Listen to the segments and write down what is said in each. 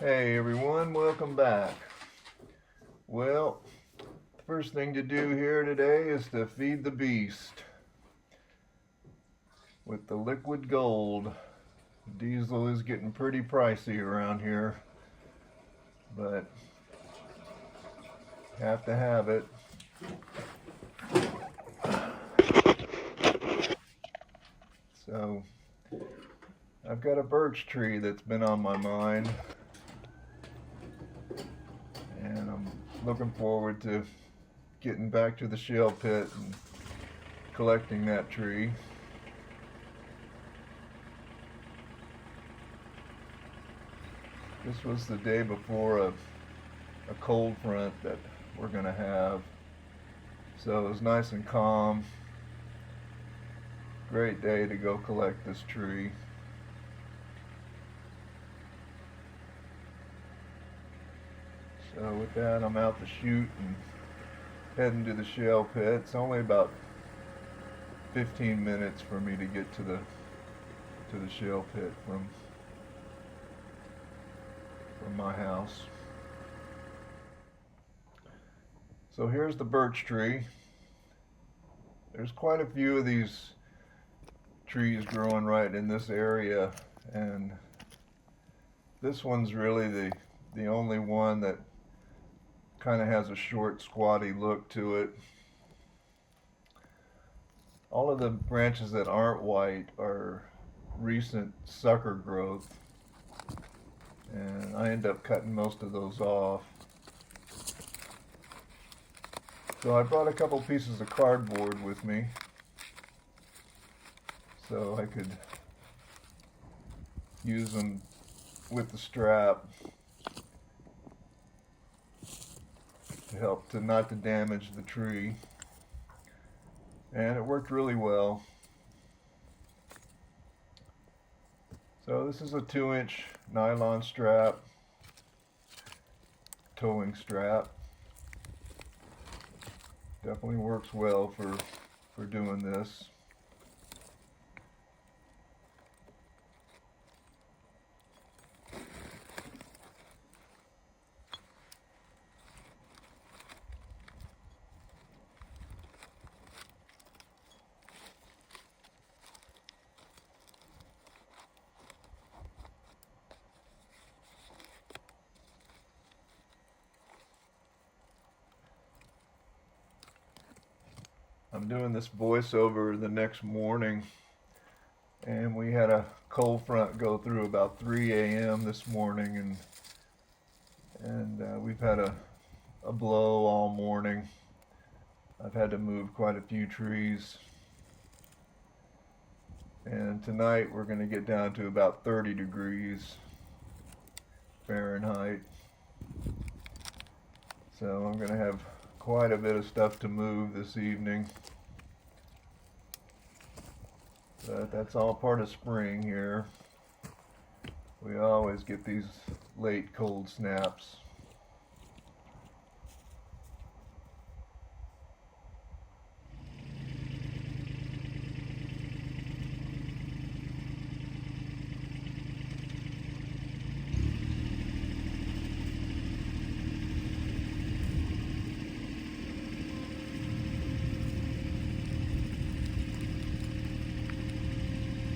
Hey everyone, welcome back. Well, the first thing to do here today is to feed the beast with the liquid gold. Diesel is getting pretty pricey around here, but have to have it. So, I've got a birch tree that's been on my mind, and I'm looking forward to getting back to the shale pit and collecting that tree. This was the day before a cold front that we're going to have. So it was nice and calm. Great day to go collect this tree. So with that, I'm out the chute and heading to the shale pit. It's only about 15 minutes for me to get to the shale pit from my house. So here's the birch tree. There's quite a few of these trees growing right in this area, and this one's really the only one that kind of has a short, squatty look to it. All of the branches that aren't white are recent sucker growth, and I end up cutting most of those off. So I brought a couple pieces of cardboard with me so I could use them with the strap to help to not to damage the tree, and it worked really well. So this is a 2-inch nylon strap, towing strap. Definitely works well for doing this. I'm doing this voiceover the next morning, and we had a cold front go through about 3 a.m. this morning, and we've had a blow all morning. I've had to move quite a few trees, and tonight we're going to get down to about 30 degrees Fahrenheit. So I'm going to have quite a bit of stuff to move this evening. But that's all part of spring here. We always get these late cold snaps.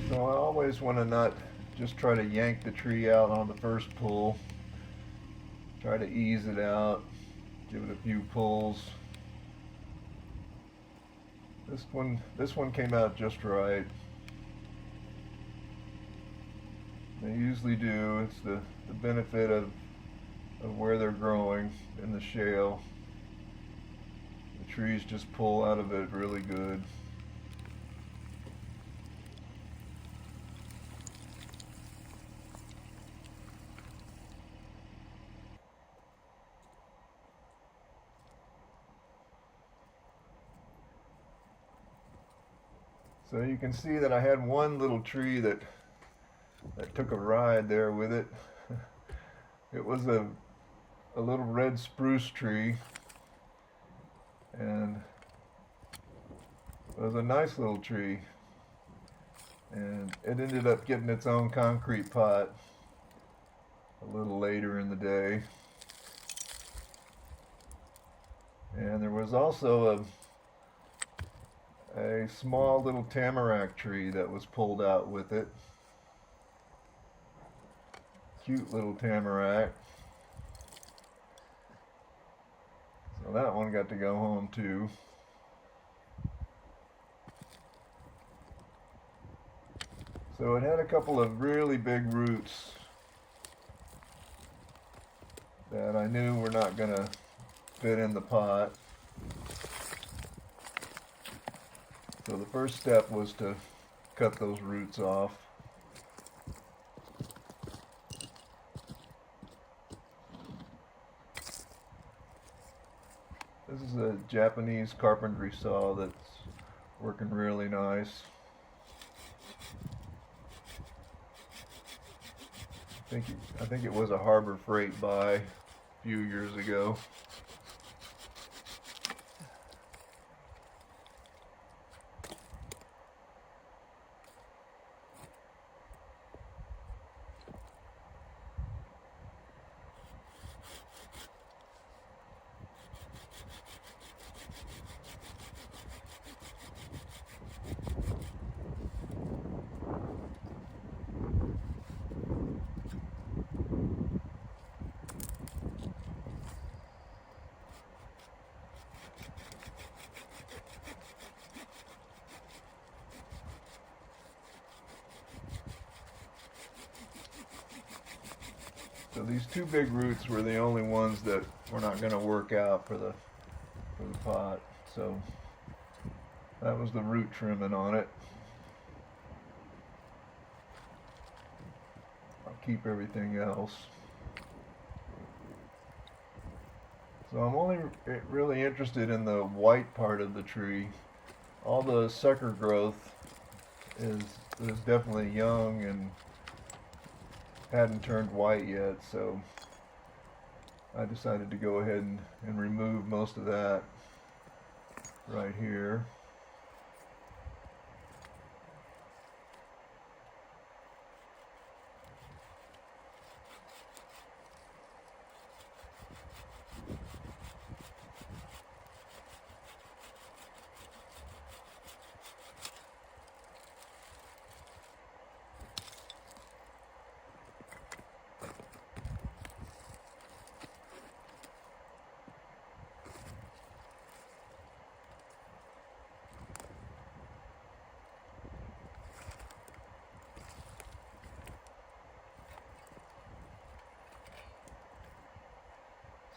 So I always want to not just try to yank the tree out on the first pull. Try to ease it out, give it a few pulls. This one came out just right. They usually do. It's the benefit of where they're growing in the shale. The trees just pull out of it really good. So you can see that I had one little tree that took a ride there with it. It was a little red spruce tree, and it was a nice little tree, and it ended up getting its own concrete pot. a little later in the day. And there was also a small little tamarack tree that was pulled out with it. Cute little tamarack. So that one got to go home too. So it had a couple of really big roots that I knew were not going to fit in the pot. So the first step was to cut those roots off. This is a Japanese carpentry saw that's working really nice. I think it was a Harbor Freight buy a few years ago. So these two big roots were the only ones that were not going to work out for the pot. So that was the root trimming on it. I'll keep everything else. So I'm only really interested in the white part of the tree. All the sucker growth is definitely young and hadn't turned white yet, so I decided to go ahead and remove most of that right here.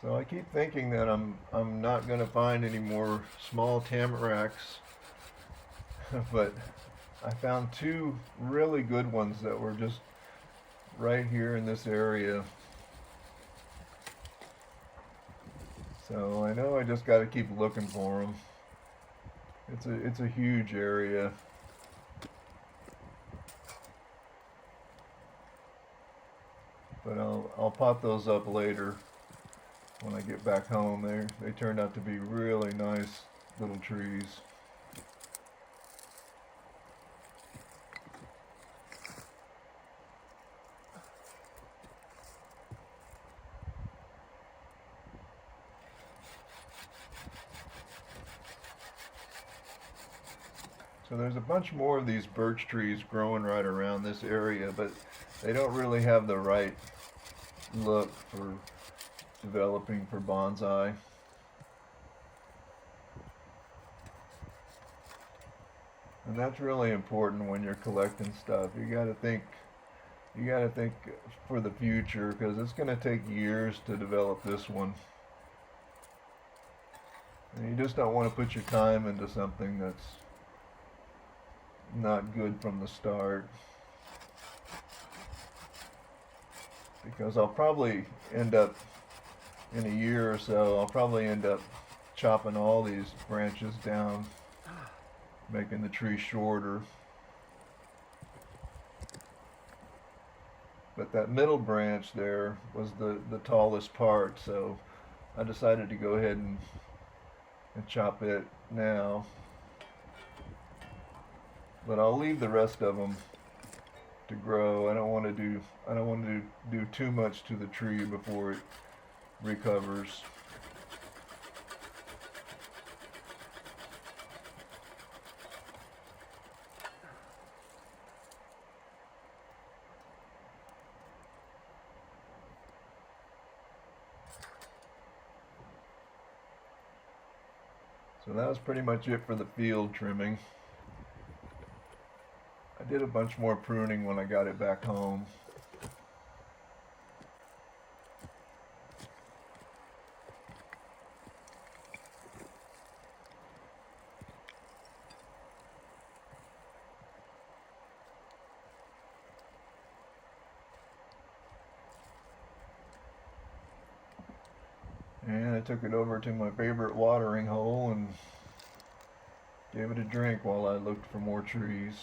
So I keep thinking that I'm not going to find any more small tamaracks, but I found two really good ones that were just right here in this area. So I know I just got to keep looking for them. It's a huge area. But I'll pot those up later. When I get back home, they turned out to be really nice little trees. So there's a bunch more of these birch trees growing right around this area, but they don't really have the right look for developing for bonsai. And that's really important when you're collecting stuff. You got to think for the future, because it's going to take years to develop this one. And you just don't want to put your time into something that's not good from the start. Because I'll probably end up, in a year or so, I'll probably end up chopping all these branches down, making the tree shorter. But that middle branch there was the tallest part, so I decided to go ahead and chop it now. But I'll leave the rest of them to grow. I don't want to do too much to the tree before it recovers. So that was pretty much it for the field trimming. I did a bunch more pruning when I got it back home. And I took it over to my favorite watering hole and gave it a drink while I looked for more trees.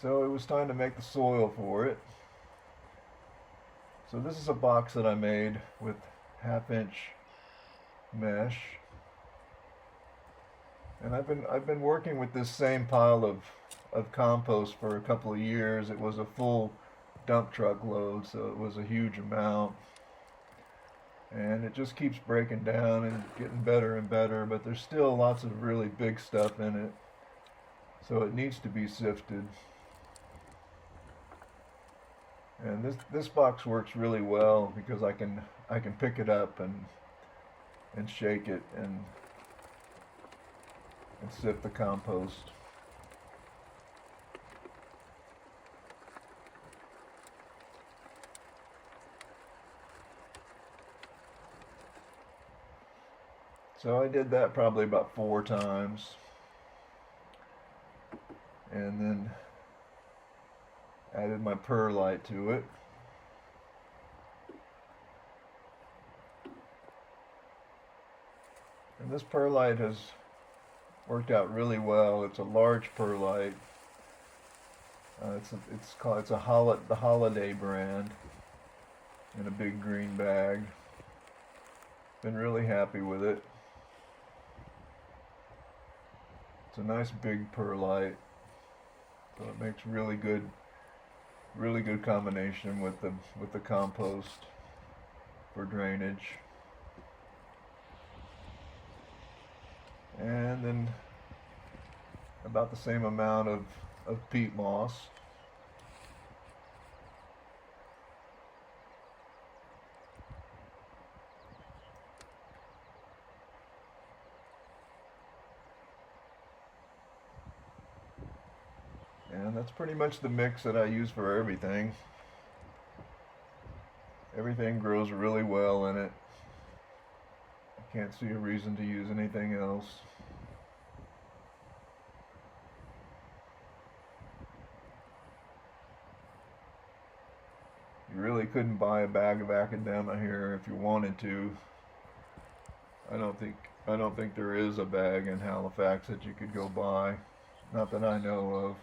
So it was time to make the soil for it. So this is a box that I made with 1/2 inch mesh. And I've been working with this same pile of compost for a couple of years. It was a full dump truck load, so it was a huge amount. And it just keeps breaking down and getting better and better, but there's still lots of really big stuff in it. So it needs to be sifted. And this box works really well because I can pick it up and shake it and sift the compost. So I did that probably about 4 times. And then added my perlite to it. And this perlite has worked out really well. It's a large perlite. It's the Holiday brand in a big green bag. Been really happy with it. It's a nice big perlite, so it makes really good combination with the compost for drainage. And then about the same amount of peat moss. And that's pretty much the mix that I use for everything. Everything grows really well in it. I can't see a reason to use anything else. You really couldn't buy a bag of Academa here if you wanted to. I don't think there is a bag in Halifax that you could go buy. Not that I know of.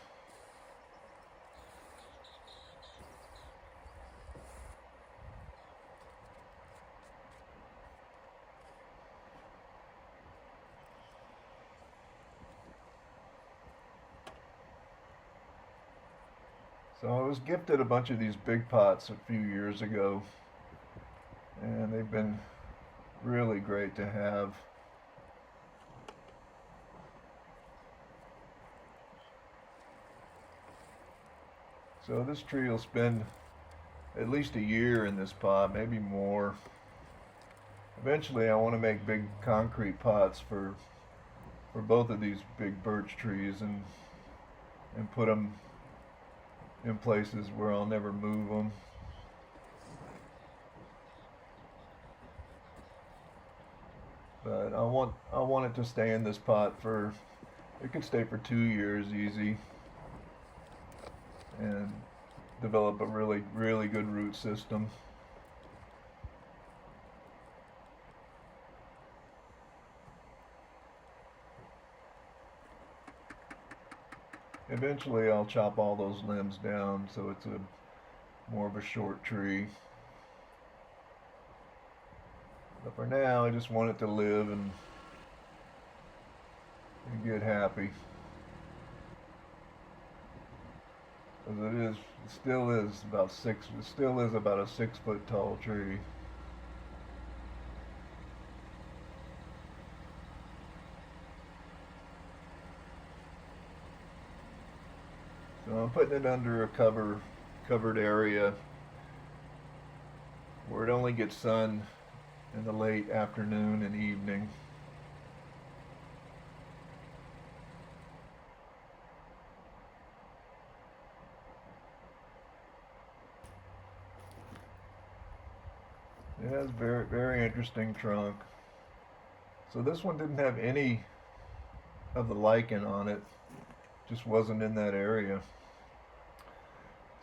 So I was gifted a bunch of these big pots a few years ago, and they've been really great to have. So this tree will spend at least a year in this pot, maybe more. Eventually I want to make big concrete pots for both of these big birch trees and put them in places where I'll never move them. But I want it to stay in this pot it could stay for 2 years easy and develop a really good root system. Eventually I'll chop all those limbs down so it's more of a short tree. But for now I just want it to live and get happy. As it still is about a 6 foot tall tree. So I'm putting it under a covered area where it only gets sun in the late afternoon and evening. It has very interesting trunk. So this one didn't have any of the lichen on it, just wasn't in that area.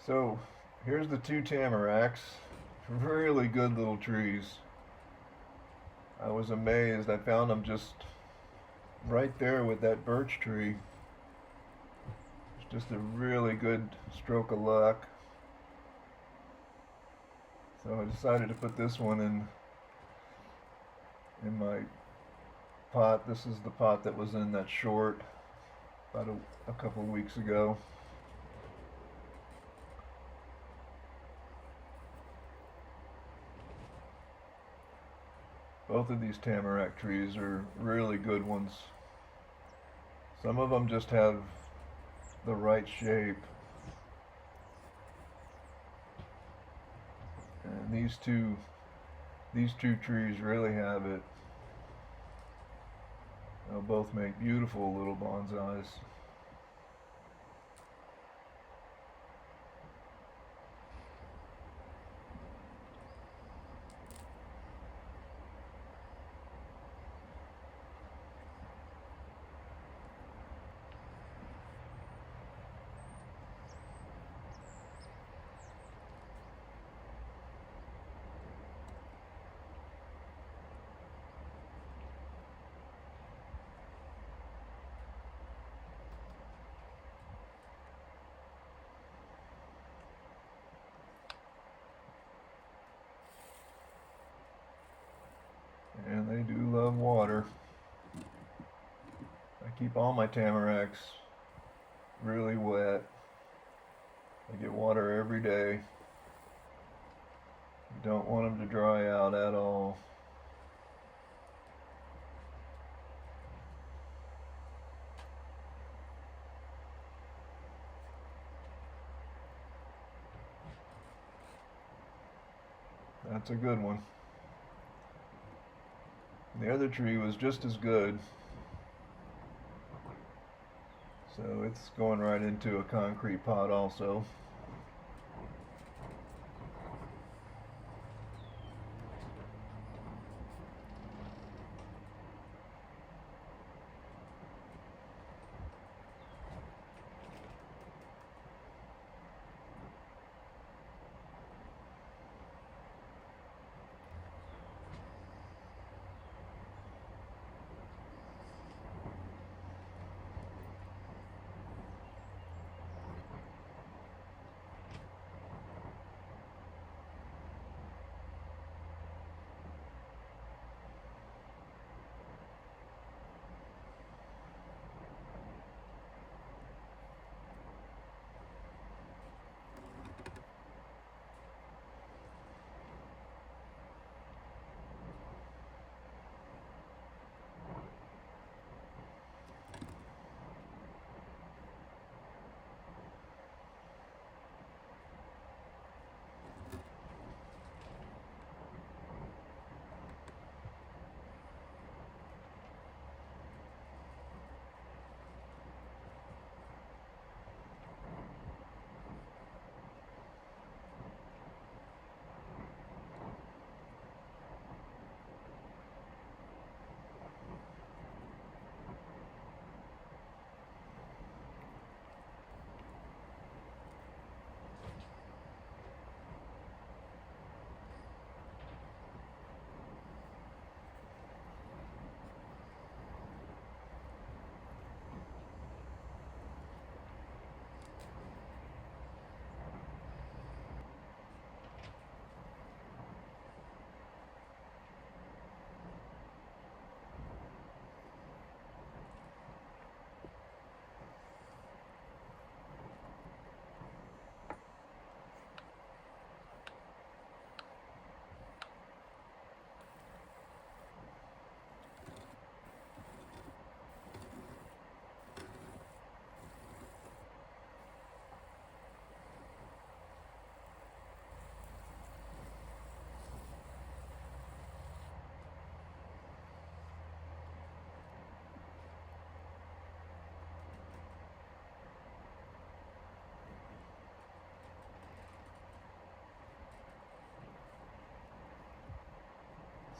So here's the two tamaracks, really good little trees. I was amazed. I found them just right there with that birch tree. It's just a really good stroke of luck. So I decided to put this one in my pot. This is the pot that was in that short about a couple of weeks ago. Both of these tamarack trees are really good ones. Some of them just have the right shape. And these two trees really have it. They'll both make beautiful little bonsais. And they do love water. I keep all my tamaracks really wet. They get water every day. You don't want them to dry out at all. That's a good one. The other tree was just as good. So it's going right into a concrete pot also.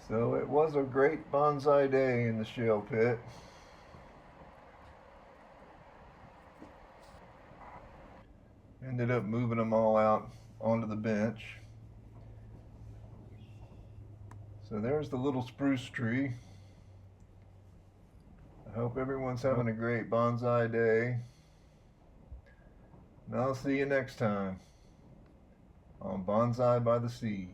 So it was a great bonsai day in the shale pit. Ended up moving them all out onto the bench. So there's the little spruce tree. I hope everyone's having a great bonsai day. And I'll see you next time on Bonsai by the Sea.